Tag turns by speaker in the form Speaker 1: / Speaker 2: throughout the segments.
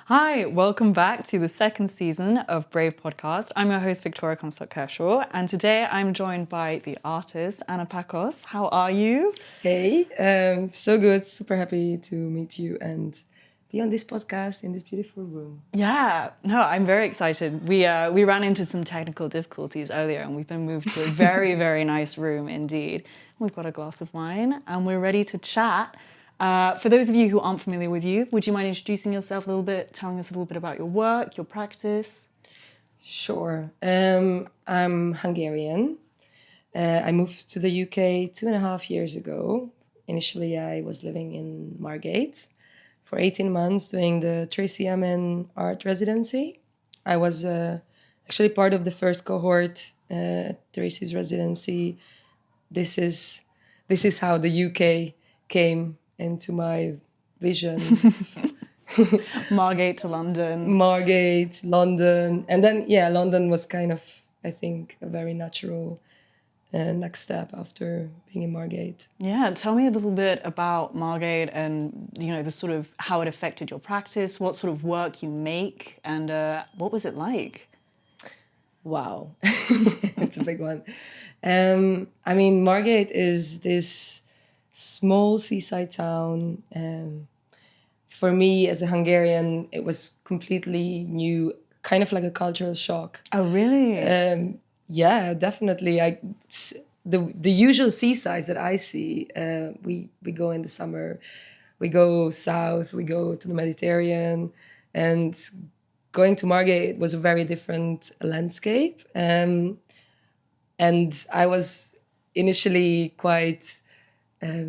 Speaker 1: Hi, welcome back to the second season of Brave Podcast. I'm your host, Victoria Comstock-Kershaw, and today I'm joined by the artist, Anna Pakosz. How are you?
Speaker 2: Hey, so good. Super happy to meet you and be on this podcast in this beautiful room.
Speaker 1: Yeah, no, I'm very excited. We ran into some technical difficulties earlier, and we've been moved to a very, very nice room indeed. We've got a glass of wine, and we're ready to chat. For those of you who aren't familiar with you, would you mind introducing yourself a little bit, telling us a little bit about your work, your practice?
Speaker 2: Sure. I'm Hungarian. I moved to the UK 2.5 years ago. Initially, I was living in Margate for 18 months doing the Tracey Emin Art Residency. I was actually part of the first cohort at Tracey's residency. This is how the UK came into my vision.
Speaker 1: Margate to London.
Speaker 2: Margate, London, and then London was kind of, I think, a very natural next step after being in Margate.
Speaker 1: Yeah, tell me a little bit about Margate and the sort of how it affected your practice, what sort of work you make, and what was it like?
Speaker 2: Wow, it's a big one. I mean, Margate is this small seaside town. For me, as a Hungarian, it was completely new, kind of like a cultural shock.
Speaker 1: Oh, really?
Speaker 2: Yeah, definitely. The usual seasides that I see, we go in the summer, we go south, we go to the Mediterranean, and going to Margate was a very different landscape. And I was initially quite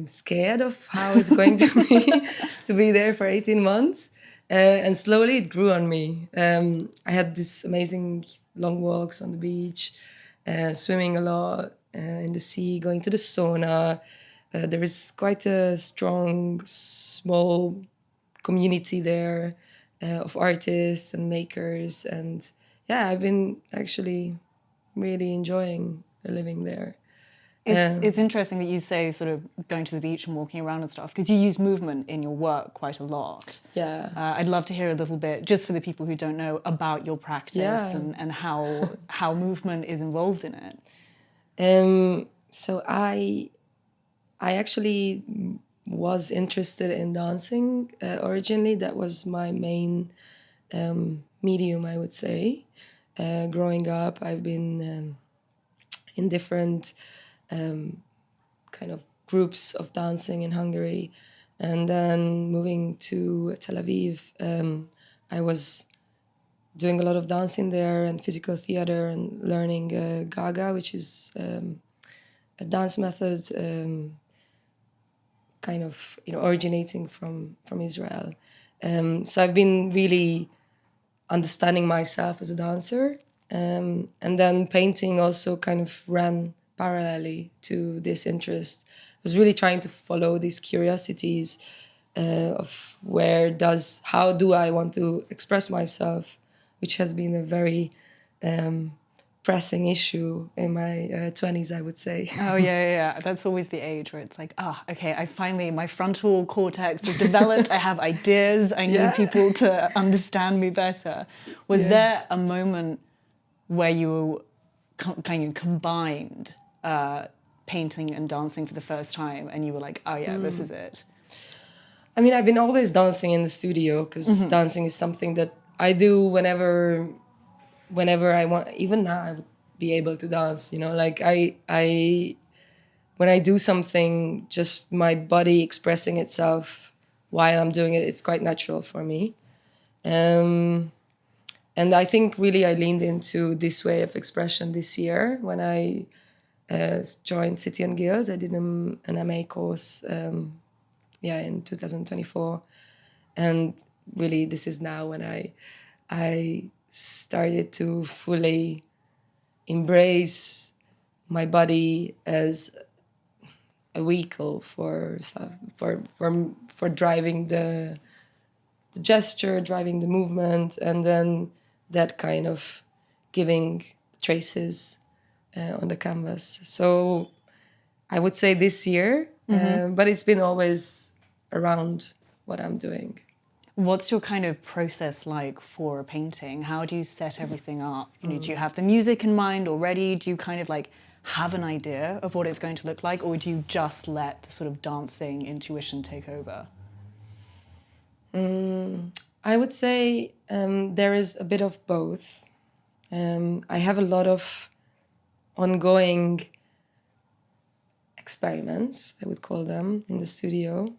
Speaker 2: scared of how it's going to be to be there for 18 months. And slowly it grew on me. I had this amazing long walks on the beach, swimming a lot in the sea, going to the sauna. There is quite a strong, small community there of artists and makers. And yeah, I've been actually really enjoying living there.
Speaker 1: It's interesting that you say sort of going to the beach and walking around and stuff, because you use movement in your work quite a lot.
Speaker 2: Yeah.
Speaker 1: I'd love to hear a little bit, just for the people who don't know, about your practice and how movement is involved in it.
Speaker 2: So I actually was interested in dancing originally. That was my main medium, I would say. Growing up, I've been in different kind of groups of dancing in Hungary. And then moving to Tel Aviv, I was doing a lot of dancing there and physical theater and learning Gaga, which is a dance method kind of originating from Israel. So I've been really understanding myself as a dancer. And then painting also kind of ran parallelly to this interest. I was really trying to follow these curiosities of how do I want to express myself, which has been a very pressing issue in my 20s, I would say.
Speaker 1: Oh, yeah. That's always the age where it's like, okay, my frontal cortex is developed. I have ideas. I need people to understand me better. Was there a moment where you kind of combined painting and dancing for the first time and you were like, oh, yeah, this is it?
Speaker 2: I mean, I've been always dancing in the studio because dancing is something that I do whenever I want. Even now, I would be able to dance. Like when I do something, just my body expressing itself while I'm doing it, it's quite natural for me. And I think really I leaned into this way of expression this year when I joined City and Guilds. I did an MA course. In 2024, and really this is now when I started to fully embrace my body as a vehicle for driving the gesture, driving the movement, and then that kind of giving traces on the canvas. So I would say this year, but it's been always around what I'm doing.
Speaker 1: What's your kind of process like for a painting? How do you set everything up? You know, do you have the music in mind already? Do you kind of like have an idea of what it's going to look like, or do you just let the sort of dancing intuition take over?
Speaker 2: I would say there is a bit of both. I have a lot of ongoing experiments, I would call them, in the studio.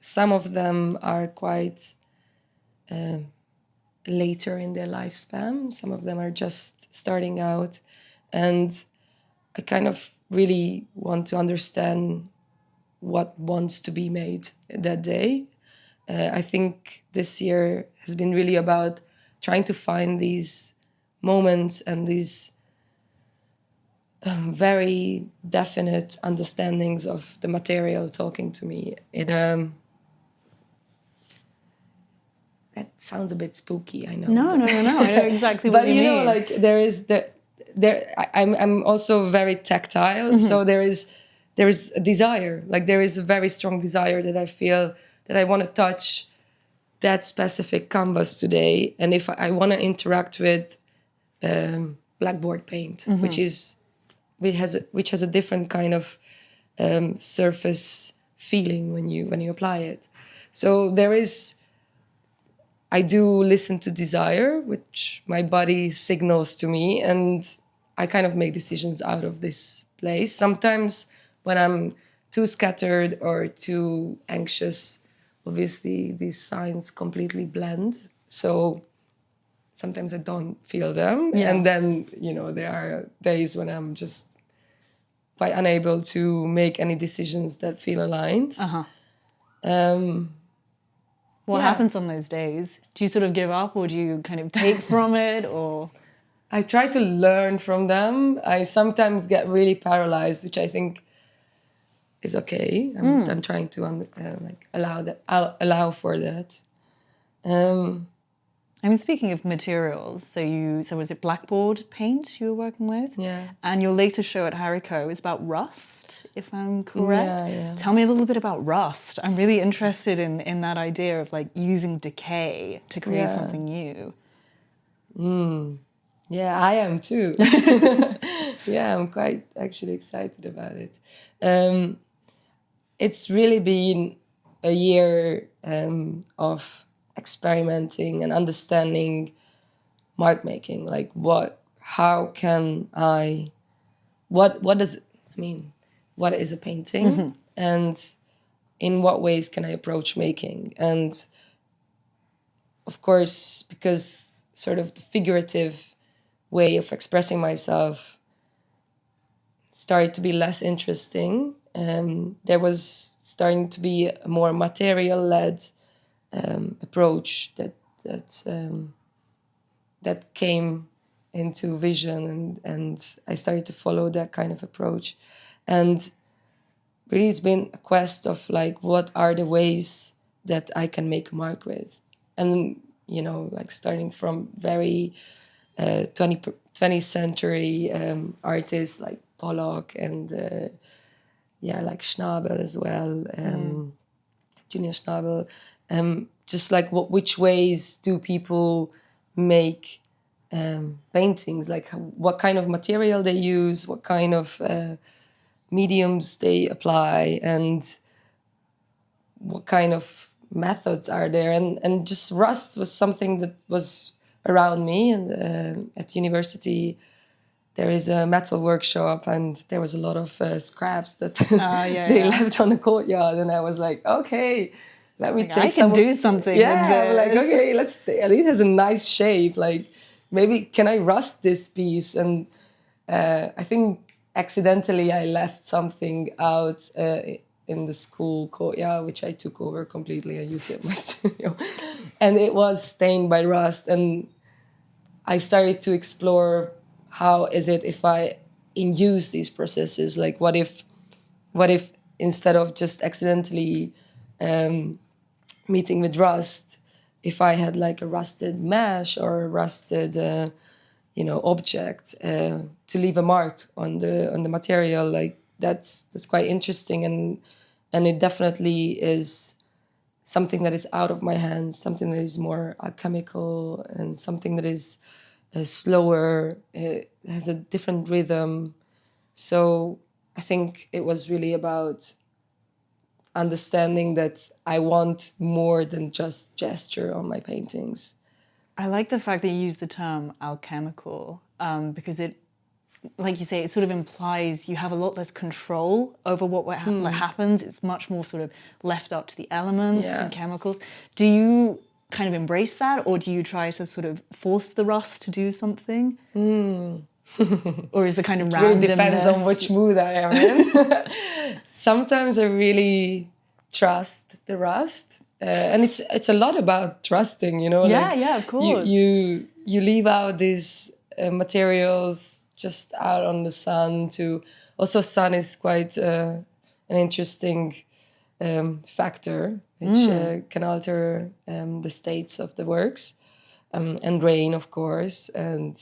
Speaker 2: Some of them are quite later in their lifespan. Some of them are just starting out. And I kind of really want to understand what wants to be made that day. I think this year has been really about trying to find these moments and these very definite understandings of the material talking to me. That sounds a bit spooky, I know.
Speaker 1: No. I know exactly what
Speaker 2: but
Speaker 1: you mean.
Speaker 2: know, like I'm also very tactile, so there is a desire. Like there is a very strong desire that I feel that I want to touch that specific canvas today, and if I want to interact with blackboard paint, which has a different kind of surface feeling when you apply it. So I do listen to desire, which my body signals to me, and I kind of make decisions out of this place. Sometimes when I'm too scattered or too anxious, obviously these signs completely blend. So sometimes I don't feel them.
Speaker 1: Yeah.
Speaker 2: And then, there are days when I'm just quite unable to make any decisions that feel aligned.
Speaker 1: What happens on those days? Do you sort of give up, or do you kind of take from it, or?
Speaker 2: I try to learn from them. I sometimes get really paralyzed, which I think is okay. I'm trying to allow for that.
Speaker 1: I mean, speaking of materials, so was it blackboard paint you were working with?
Speaker 2: Yeah.
Speaker 1: And your latest show at Harrico is about rust, if I'm correct.
Speaker 2: Yeah.
Speaker 1: Tell me a little bit about rust. I'm really interested in that idea of like using decay to create something new.
Speaker 2: Yeah, I am too. Yeah, I'm quite actually excited about it. It's really been a year of experimenting and understanding mark making. Like what is a painting, and in what ways can I approach making? And of course, because sort of the figurative way of expressing myself started to be less interesting, there was starting to be a more material-led approach that came into vision, and I started to follow that kind of approach. And really it's been a quest of like, what are the ways that I can make a mark with? And, like starting from very 20th century artists like Pollock and like Schnabel as well, Julia Schnabel. Just like which ways do people make paintings? Like what kind of material they use, what kind of mediums they apply, and what kind of methods are there. And just rust was something that was around me. And at university, there is a metal workshop, and there was a lot of scraps that they left on the courtyard. And I was like, okay, let me take
Speaker 1: I can do something with this.
Speaker 2: I'm like, okay, at least it has a nice shape. Like, maybe can I rust this piece? And I think accidentally I left something out in the school courtyard, which I took over completely and used it in my studio. And it was stained by rust. And I started to explore, how is it if I induce these processes? Like, what if instead of just accidentally meeting with rust, if I had like a rusted mesh or a rusted object to leave a mark on the material, like that's quite interesting, and it definitely is something that is out of my hands, something that is more alchemical, and something that is slower. It has a different rhythm. So I think it was really about understanding that I want more than just gesture on my paintings.
Speaker 1: I like the fact that you use the term alchemical, because it, like you say, it sort of implies you have a lot less control over what happens. It's much more sort of left up to the elements and chemicals. Do you kind of embrace that, or do you try to sort of force the rust to do something? Or is the kind of randomness? It really
Speaker 2: depends on which mood I am in. Sometimes I really trust the rust. And it's a lot about trusting, you know.
Speaker 1: Yeah, of course.
Speaker 2: You leave out these materials just out on the sun. Also, sun is quite an interesting factor, which can alter the states of the works, and rain, of course, and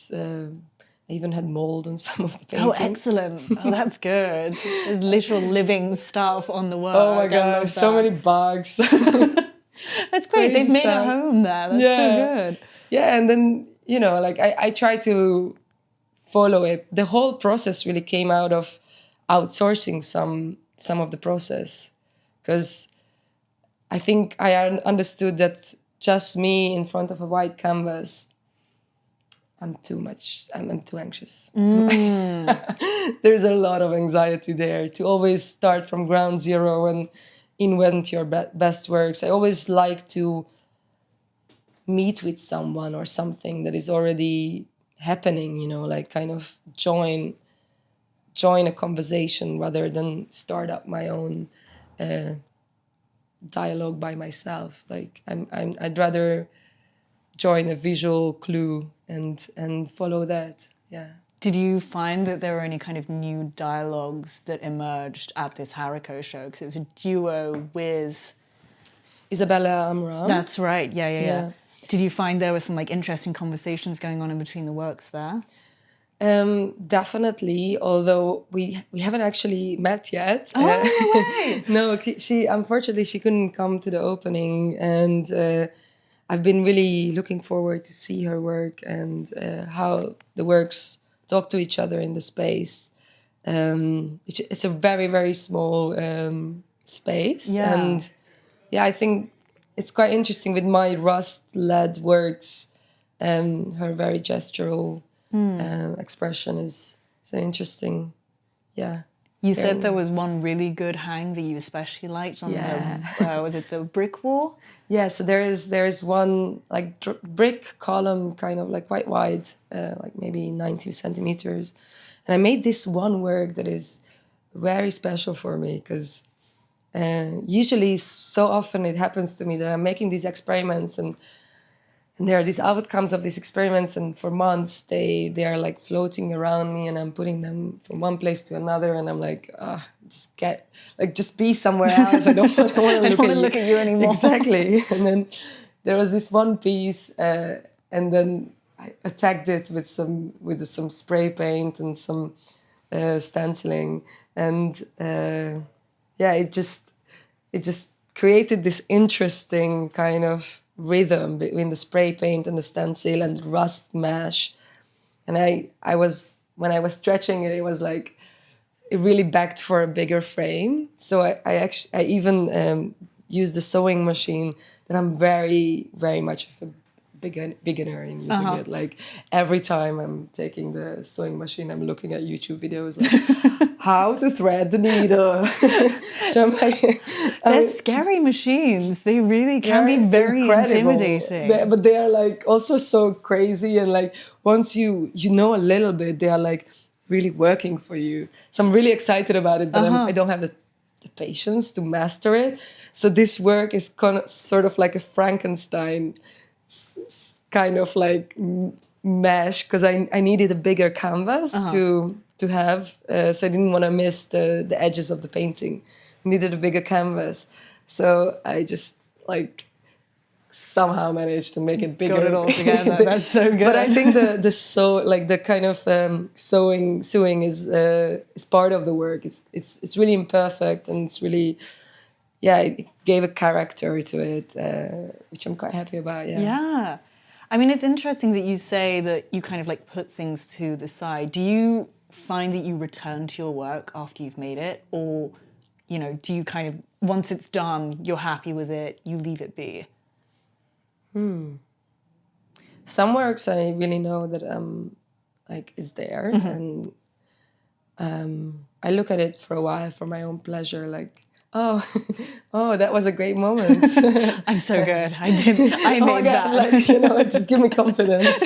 Speaker 2: I even had mold on some of the paintings.
Speaker 1: Oh, excellent. Oh, that's good. There's literal living stuff on the work.
Speaker 2: Oh my God, so many bugs.
Speaker 1: That's great. They've made a home there. That's so good.
Speaker 2: Yeah, and then, you know, like I try to follow it. The whole process really came out of outsourcing some of the process. Because I think I understood that just me in front of a white canvas, I'm too anxious. There's a lot of anxiety there to always start from ground zero and invent your best works. I always like to meet with someone or something that is already happening, you know, like kind of join a conversation rather than start up my own dialogue by myself. Like I'd rather join a visual clue and follow that. Yeah.
Speaker 1: Did you find that there were any kind of new dialogues that emerged at this Hariko show? Because it was a duo with
Speaker 2: Isabella Amram.
Speaker 1: That's right. Yeah. Did you find there were some like interesting conversations going on in between the works there?
Speaker 2: Definitely, although we haven't actually met yet.
Speaker 1: Oh, right.
Speaker 2: No, unfortunately she couldn't come to the opening, and I've been really looking forward to see her work and how the works talk to each other in the space. It's a very, very small space, and I think it's quite interesting with my rust-led works. Her very gestural expression is an interesting,
Speaker 1: You said there was one really good hang that you especially liked on the, was it the brick wall?
Speaker 2: Yeah, so there is one like brick column, kind of like quite wide, like maybe 90 centimeters. And I made this one work that is very special for me because usually so often it happens to me that I'm making these experiments and there are these outcomes of these experiments, and for months they are like floating around me, and I'm putting them from one place to another, and I'm like, just be somewhere else. I don't want to look at you
Speaker 1: anymore.
Speaker 2: Exactly. And then there was this one piece, and then I attacked it with some spray paint and some stenciling, and it just created this interesting kind of rhythm between the spray paint and the stencil and the rust mesh. And I was, when I was stretching it, it was like, it really begged for a bigger frame. So I even used the sewing machine that I'm very, very much of a beginner in using it. Like every time I'm taking the sewing machine, I'm looking at YouTube videos like how to thread the needle. So I'm like,
Speaker 1: they're scary machines. They really can be very intimidating.
Speaker 2: But they are like also so crazy, and like once you know a little bit, they are like really working for you. So I'm really excited about it, but I don't have the patience to master it. So this work is sort of like a Frankenstein kind of like mesh, because I needed a bigger canvas to have, so I didn't want to miss the edges of the painting. I needed a bigger canvas, so I just like somehow managed to make it bigger.
Speaker 1: Got it all together. That's so good.
Speaker 2: But I think the kind of sewing is part of the work. It's really imperfect, and it's really yeah, it gave a character to it, which I'm quite happy about. Yeah.
Speaker 1: Yeah. I mean, it's interesting that you say that you kind of like put things to the side. Do you find that you return to your work after you've made it? Or, you know, do you kind of, once it's done, you're happy with it, you leave it be?
Speaker 2: Some works I really know that like it's there, and I look at it for a while for my own pleasure, like, oh, oh, that was a great moment.
Speaker 1: I'm so good. I
Speaker 2: Oh my
Speaker 1: made
Speaker 2: God,
Speaker 1: that.
Speaker 2: like, just give me confidence.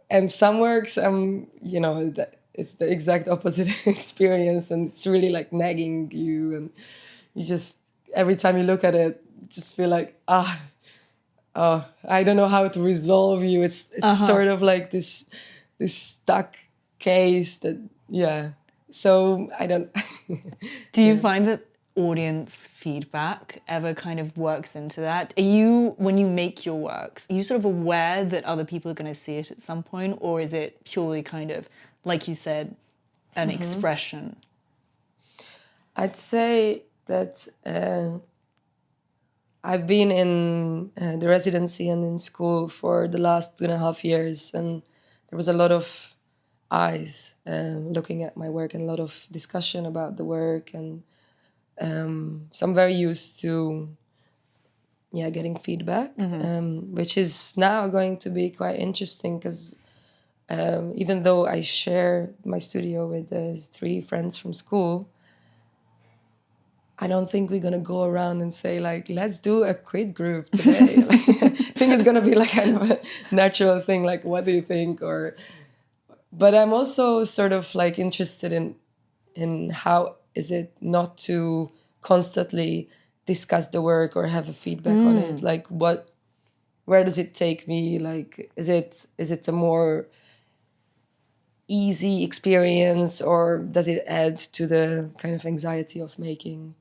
Speaker 2: And some works, it's the exact opposite experience, and it's really like nagging you, and you just every time you look at it, you just feel like oh, I don't know how to resolve you. It's sort of like this stuck case that, yeah. So I don't.
Speaker 1: Do you find that audience feedback ever kind of works into that? Are you, when you make your works, are you sort of aware that other people are going to see it at some point, or is it purely kind of, like you said, an expression?
Speaker 2: I'd say that I've been in the residency and in school for the last 2.5 years, and there was a lot of eyes looking at my work and a lot of discussion about the work, and so I'm very used to getting feedback, which is now going to be quite interesting because even though I share my studio with 3 friends from school, I don't think we're gonna go around and say like, let's do a quid group today. Like, I think it's gonna be like kind of a natural thing, like, what do you think? But I'm also sort of like interested in how is it not to constantly discuss the work or have a feedback on it, like where does it take me, like is it a more easy experience, or does it add to the kind of anxiety of making?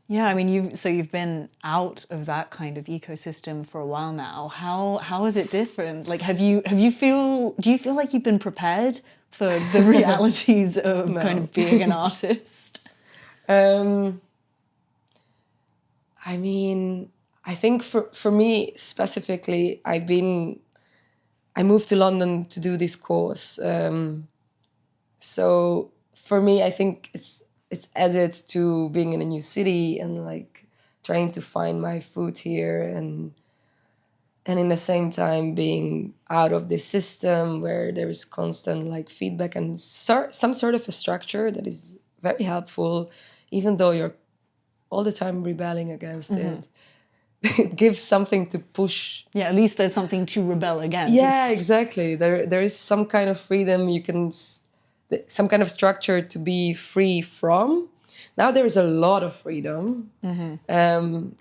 Speaker 1: Yeah, I mean, you've been out of that kind of ecosystem for a while now. How is it different? Like, do you feel like you've been prepared for the realities of kind of being an artist?
Speaker 2: I mean, I think for me specifically, I moved to London to do this course. So for me, I think it's added to being in a new city and like trying to find my foot here, and in the same time being out of this system where there is constant like feedback and some sort of a structure that is very helpful, even though you're all the time rebelling against it. It gives something to push.
Speaker 1: Yeah, at least there's something to rebel against.
Speaker 2: Yeah, exactly. There is some kind of freedom some kind of structure to be free from. Now there is a lot of freedom, and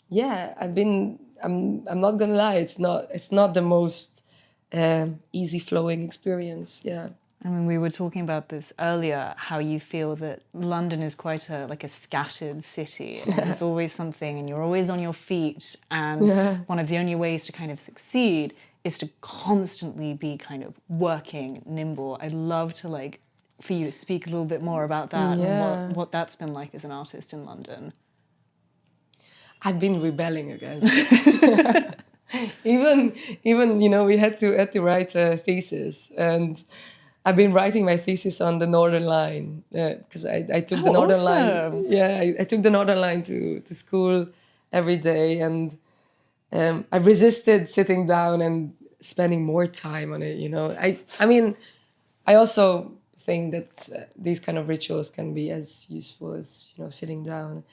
Speaker 2: yeah, I'm not gonna lie. It's not the most easy flowing experience. Yeah.
Speaker 1: I mean, we were talking about this earlier, how you feel that London is quite a scattered city, and there's always something, and you're always on your feet, and one of the only ways to kind of succeed is to constantly be kind of working, nimble. I'd love to for you to speak a little bit more about that and what that's been like as an artist in London.
Speaker 2: I've been rebelling against it. even we had to write a thesis, and I've been writing my thesis on the Northern Line because I took the Northern Line. Yeah, I took the Northern Line to school every day, and I resisted sitting down and spending more time on it. I mean, I also think that these kind of rituals can be as useful as sitting down.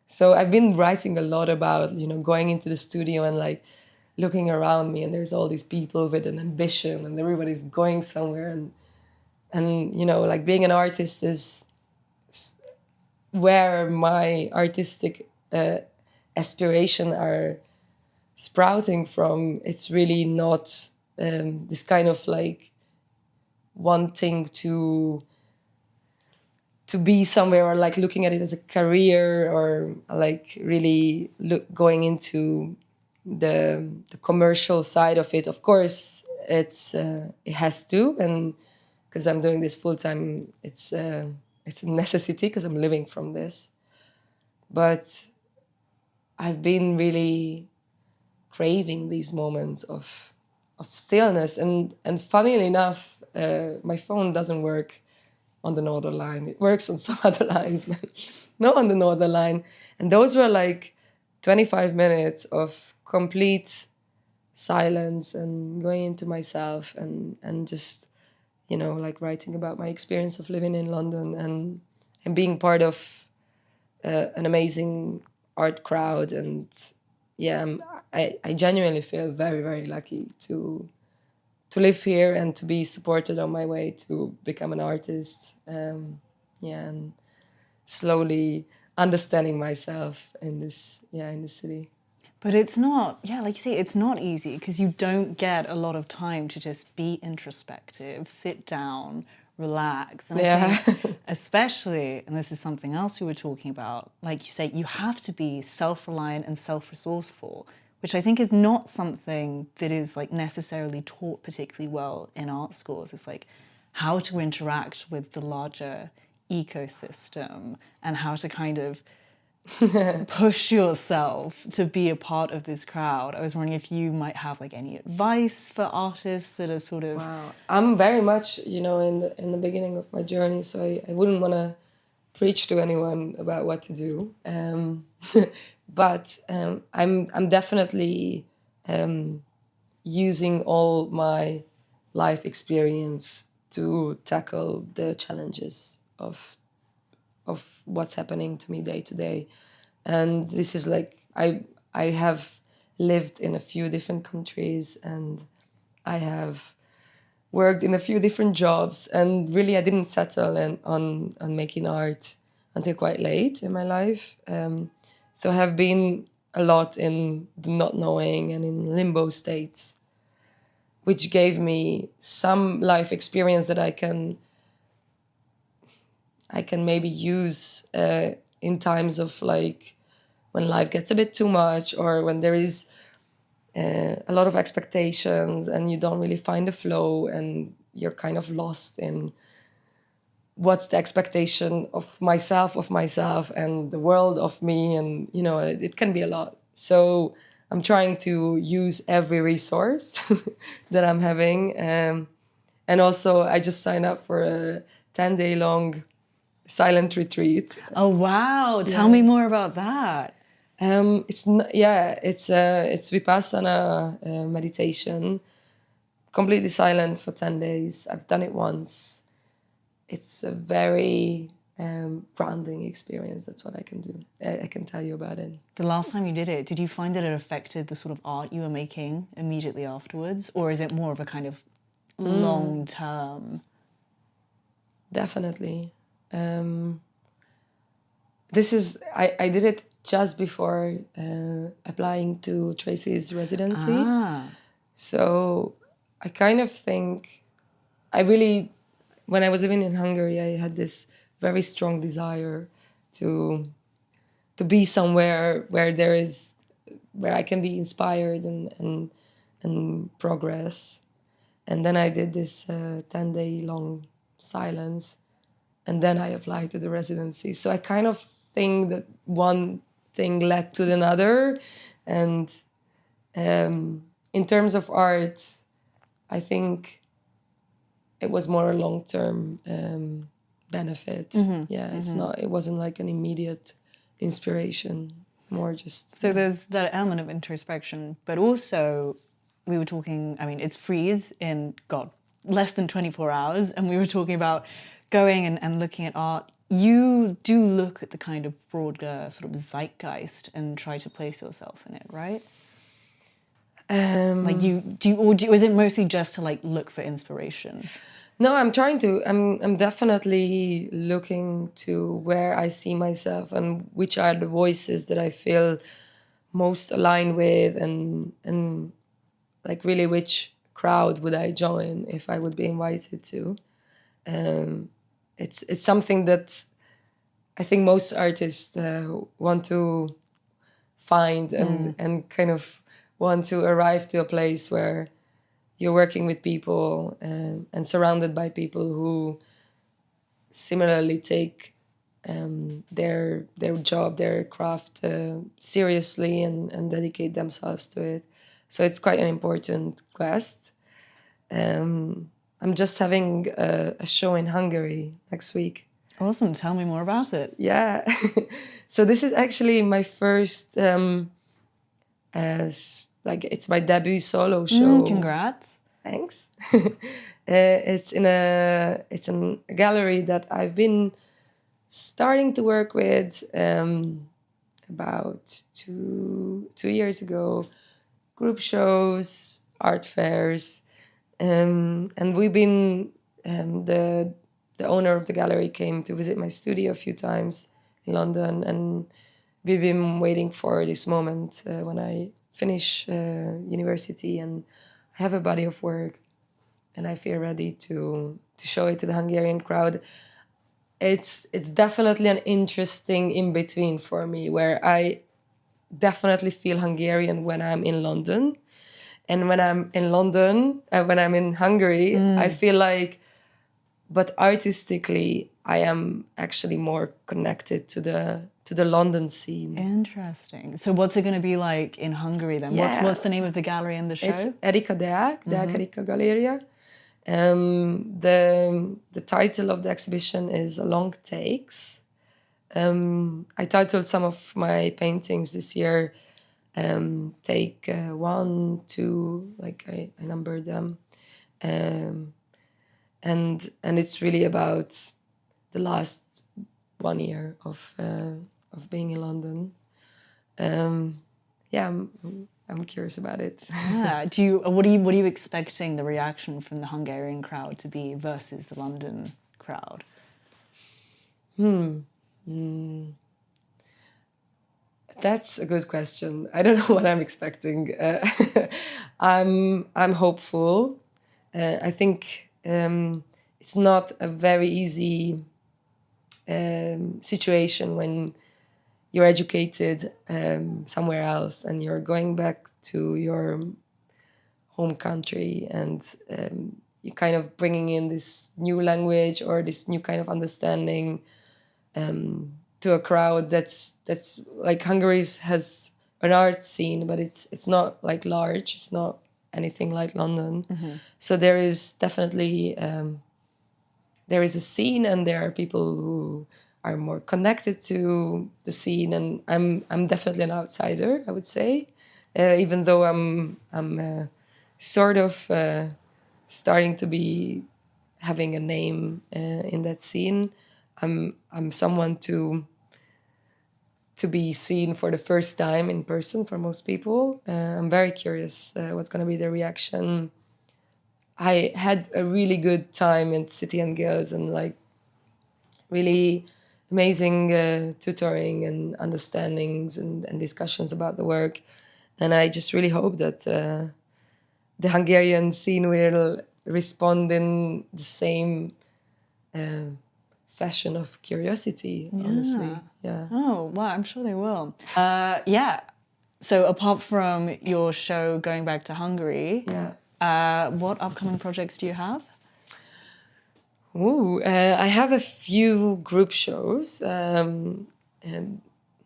Speaker 2: So I've been writing a lot about going into the studio and like looking around me, and there's all these people with an ambition, and everybody's going somewhere, and like being an artist is where my artistic aspiration are sprouting from. It's really not this kind of like wanting to be somewhere, or like looking at it as a career, or like really going into the commercial side of it. Of course, it has to, and because I'm doing this full time, it's it's a necessity because I'm living from this. But I've been really craving these moments of stillness. And funnily enough, my phone doesn't work on the Northern Line. It works on some other lines, but not on the Northern Line. And those were like 25 minutes of complete silence and going into myself and just, you know, like writing about my experience of living in London and being part of an amazing art crowd. And yeah, I genuinely feel very, very lucky to live here and to be supported on my way to become an artist. And slowly understanding myself in this city.
Speaker 1: But it's not, yeah, like you say, it's not easy because you don't get a lot of time to just be introspective, sit down, relax. And I think especially, and this is something else we were talking about, like you say, you have to be self-reliant and self-resourceful, which I think is not something that is like necessarily taught particularly well in art schools. It's like how to interact with the larger ecosystem and how to kind of push yourself to be a part of this crowd. I was wondering if you might have like any advice for artists that are sort of...
Speaker 2: Wow. I'm very much, you know, in the beginning of my journey, so I wouldn't want to preach to anyone about what to do. But I'm definitely using all my life experience to tackle the challenges of what's happening to me day to day. And this is like, I have lived in a few different countries and I have worked in a few different jobs, and really I didn't settle on making art until quite late in my life. So I have been a lot in the not knowing and in limbo states, which gave me some life experience that I can maybe use in times of like when life gets a bit too much, or when there is a lot of expectations and you don't really find the flow and you're kind of lost in what's the expectation of myself and the world of me. And, you know, it can be a lot. So I'm trying to use every resource that I'm having. And also I just signed up for a 10-day long silent retreat.
Speaker 1: Oh, wow. Tell me more about that.
Speaker 2: It's Vipassana meditation, completely silent for 10 days. I've done it once. It's a very grounding experience. That's what I can do. I can tell you about it.
Speaker 1: The last time you did it, did you find that it affected the sort of art you were making immediately afterwards? Or is it more of a kind of long term?
Speaker 2: Definitely. This is, I did it just before applying to Tracey's residency. So I kind of think, when I was living in Hungary, I had this very strong desire to be somewhere where I can be inspired and progress. And then I did this 10-day long silence, and then I applied to the residency. So I kind of think that one thing led to another. And in terms of art, I think it was more a long-term benefit. It wasn't like an immediate inspiration, more just...
Speaker 1: So there's that element of introspection, but also we were talking, I mean, it's freeze in, less than 24 hours. And we were talking about going and looking at art. You do look at the kind of broader sort of zeitgeist and try to place yourself in it, right? Like is it mostly just to like look for inspiration?
Speaker 2: No, I'm definitely looking to where I see myself and which are the voices that I feel most aligned with, and like really which crowd would I join if I would be invited to. It's something that I think most artists want to find and kind of want to arrive to a place where you're working with people and surrounded by people who similarly take their job, their craft seriously and dedicate themselves to it. So it's quite an important quest. I'm just having a show in Hungary next week.
Speaker 1: Awesome. Tell me more about it.
Speaker 2: Yeah. So this is actually my first, it's my debut solo show.
Speaker 1: Congrats.
Speaker 2: Thanks. It's in a gallery that I've been starting to work with about two years ago. Group shows, art fairs, and we've been the owner of the gallery came to visit my studio a few times in London, and we've been waiting for this moment when I finish university and have a body of work, and I feel ready to show it to the Hungarian crowd. It's definitely an interesting in-between for me, where I definitely feel Hungarian when I'm in London. And when I'm in London, when I'm in Hungary, I feel like, but artistically, I am actually more connected to the London scene.
Speaker 1: Interesting. So what's it going to be like in Hungary then?
Speaker 2: Yeah.
Speaker 1: What's the name of the gallery and the show?
Speaker 2: It's Erika Deák, Deák Erika Galéria. The title of the exhibition is Long Takes. I titled some of my paintings this year take 1, 2, like I numbered them. And it's really about the last 1 year of being in London. I'm curious about it.
Speaker 1: Yeah. What are you expecting the reaction from the Hungarian crowd to be versus the London crowd?
Speaker 2: That's a good question. I don't know what I'm expecting. I'm hopeful. I think it's not a very easy situation when you're educated somewhere else and you're going back to your home country, and you're kind of bringing in this new language or this new kind of understanding to a crowd that's like Hungary has an art scene, but it's not like large. It's not anything like London. So there is definitely there is a scene, and there are people who are more connected to the scene, and I'm definitely an outsider, I would say, even though I'm sort of starting to be having a name in that scene. I'm someone to be seen for the first time in person for most people. I'm very curious what's going to be the reaction. I had a really good time in City and Guilds, and like really amazing tutoring and understandings and discussions about the work. And I just really hope that the Hungarian scene will respond in the same fashion of curiosity, honestly. Yeah.
Speaker 1: Oh, well, I'm sure they will. Yeah. So apart from your show going back to Hungary, what upcoming projects do you have?
Speaker 2: I have a few group shows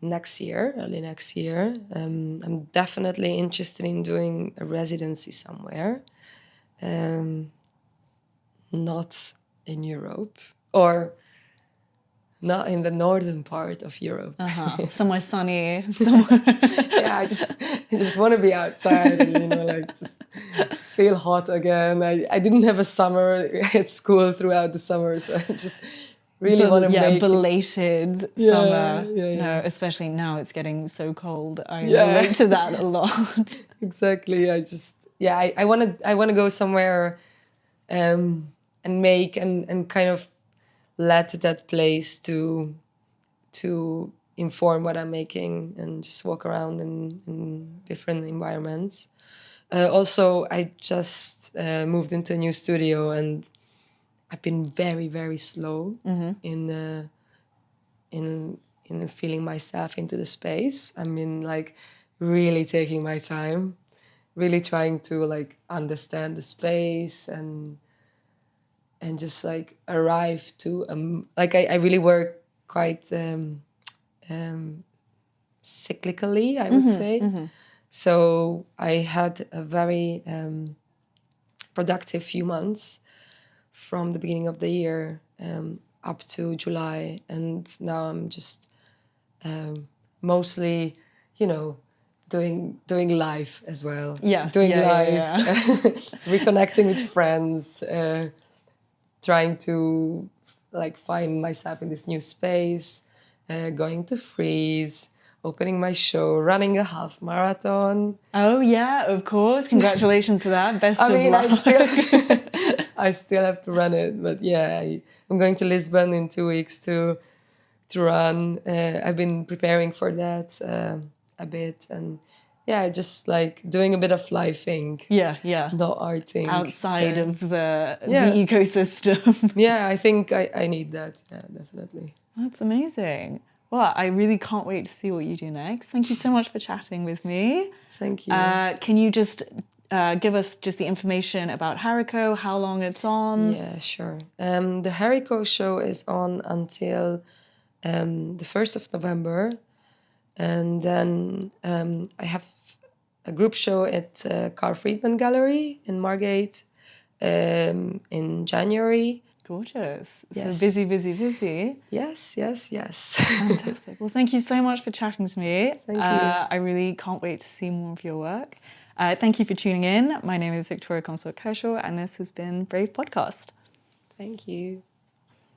Speaker 2: next year, early next year. I'm definitely interested in doing a residency somewhere, not in Europe, or not in the northern part of Europe.
Speaker 1: Somewhere sunny. Somewhere.
Speaker 2: Yeah, I just want to be outside and like just feel hot again. I didn't have a summer at school throughout the summer, so I just really want to make
Speaker 1: belated summer. No, especially now it's getting so cold. I relate to that a lot.
Speaker 2: Exactly. I want to go somewhere and make and kind of let that place to inform what I'm making, and just walk around in different environments. Also, I just moved into a new studio, and I've been very, very slow in feeling myself into the space. I mean, like really taking my time, really trying to like understand the space and and just like arrive to like I really work quite cyclically, I would say. So I had a very productive few months from the beginning of the year up to July, and now I'm just mostly, doing live as well. Doing live, reconnecting with friends, trying to like find myself in this new space, going to Freeze, opening my show, running a half marathon.
Speaker 1: Oh yeah, of course. Congratulations to that. Best of luck.
Speaker 2: I still have to run it, but yeah, I'm going to Lisbon in 2 weeks to run. I've been preparing for that a bit, and yeah, just like doing a bit of lifing.
Speaker 1: Yeah.
Speaker 2: Not arting.
Speaker 1: Outside of the ecosystem.
Speaker 2: Yeah, I think I need that. Yeah, definitely.
Speaker 1: That's amazing. Well, I really can't wait to see what you do next. Thank you so much for chatting with me.
Speaker 2: Thank you.
Speaker 1: Can you just give us just the information about Hariko, how long it's on?
Speaker 2: Yeah, sure. The Hariko show is on until the 1st of November. And then I have a group show at Carl Friedman Gallery in Margate in January.
Speaker 1: Gorgeous.
Speaker 2: Yes.
Speaker 1: So busy.
Speaker 2: Yes.
Speaker 1: Fantastic. Well, thank you so much for chatting to me.
Speaker 2: Thank you.
Speaker 1: I really can't wait to see more of your work. Thank you for tuning in. My name is Victoria Comstock-Kershaw, and this has been Brave Podcast.
Speaker 2: Thank you.